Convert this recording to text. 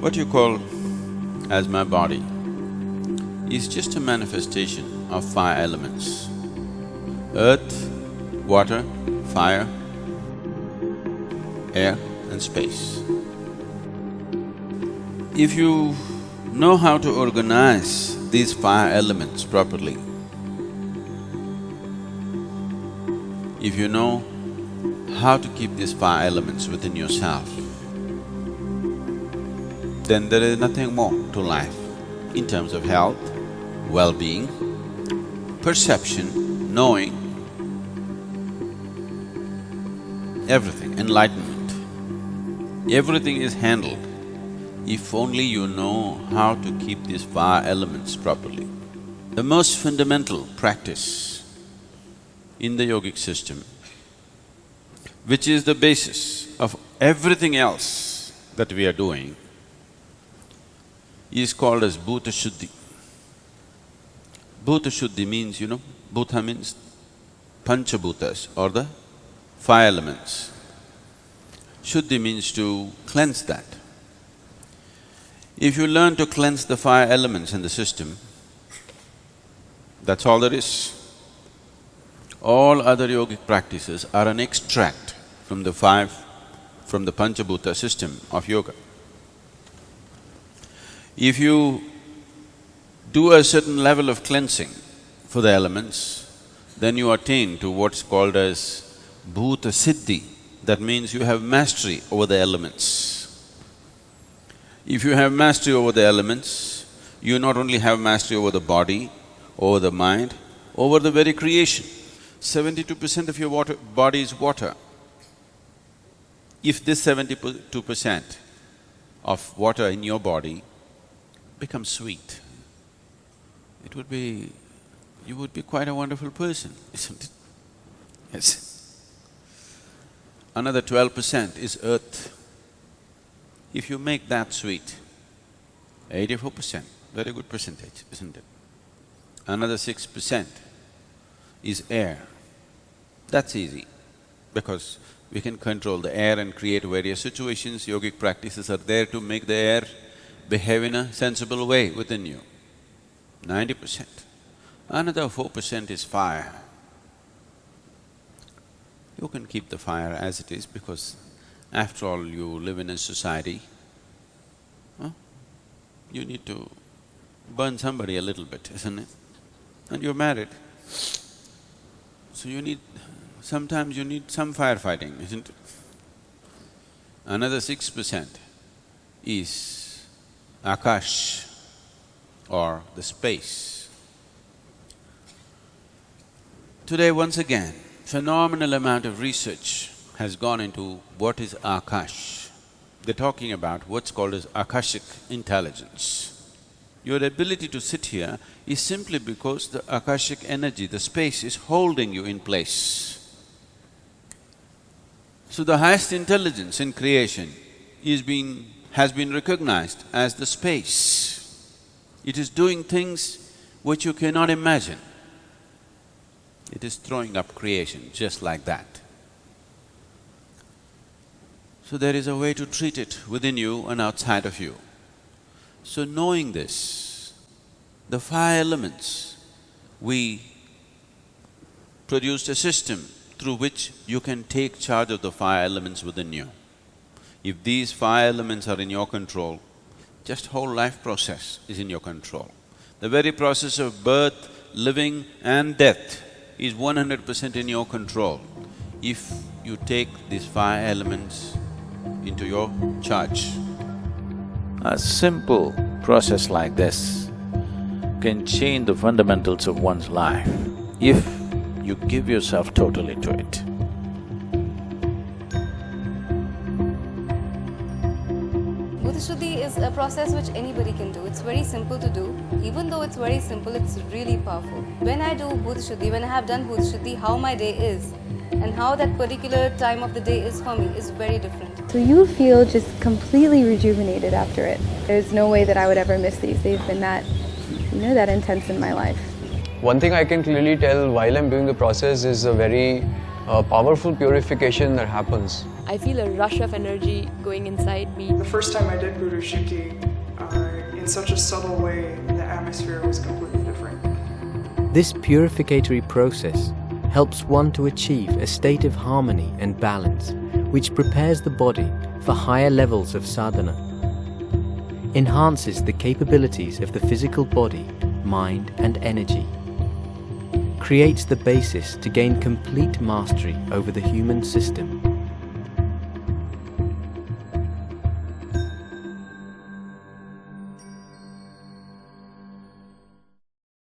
What you call as my body is just a manifestation of five elements: earth, water, fire, air and space. If you know how to organize these five elements properly, if you know how to keep these five elements within yourself, then there is nothing more to life in terms of health, well-being, perception, knowing, everything, enlightenment. Everything is handled if only you know how to keep these five elements properly. The most fundamental practice in the yogic system, which is the basis of everything else that we are doing, is called as Bhuta Shuddhi. Bhuta Shuddhi means, Bhuta means Panchabhutas or the five elements. Shuddhi means to cleanse that. If you learn to cleanse the five elements in the system, that's all there is. All other yogic practices are an extract from the Panchabhuta system of yoga. If you do a certain level of cleansing for the elements, then you attain to what's called as Bhuta Siddhi. That means you have mastery over the elements. If you have mastery over the elements, you not only have mastery over the body, over the mind, over the very creation. 72% of your body is water. If this 72% of water in your body becomes sweet, you would be quite a wonderful person, isn't it? Yes. Another 12% is earth. If you make that sweet, 84%, very good percentage, isn't it? Another 6% is air. That's easy, because we can control the air and create various situations. Yogic practices are there to make the air behave in a sensible way within you, 90%. Another 4% is fire. You can keep the fire as it is because after all you live in a society, you need to burn somebody a little bit, isn't it? And you're married, so sometimes you need some firefighting, isn't it? Another 6% is Akash or the space. Today, once again, phenomenal amount of research has gone into what is Akash. They're talking about what's called as Akashic intelligence. Your ability to sit here is simply because the Akashic energy, the space is holding you in place. So the highest intelligence in creation has been recognized as the space. It is doing things which you cannot imagine. It is throwing up creation just like that. So there is a way to treat it within you and outside of you. So knowing this, the five elements, we produced a system through which you can take charge of the five elements within you. If these five elements are in your control, just whole life process is in your control. The very process of birth, living and death is 100% in your control if you take these five elements into your charge. A simple process like this can change the fundamentals of one's life if you give yourself totally to it. Bhuta Shuddhi is a process which anybody can do. It's very simple to do. Even though it's very simple, it's really powerful. When I do Bhuta Shuddhi, when I have done Bhuta Shuddhi, how my day is and how that particular time of the day is for me is very different. So you feel just completely rejuvenated after it. There's no way that I would ever miss these. They've been that intense in my life. One thing I can clearly tell while I'm doing the process is a very powerful purification that happens. I feel a rush of energy going inside me. The first time I did Buddha Shuddhi, in such a subtle way, the atmosphere was completely different. This purificatory process helps one to achieve a state of harmony and balance, which prepares the body for higher levels of sadhana, enhances the capabilities of the physical body, mind and energy, creates the basis to gain complete mastery over the human system,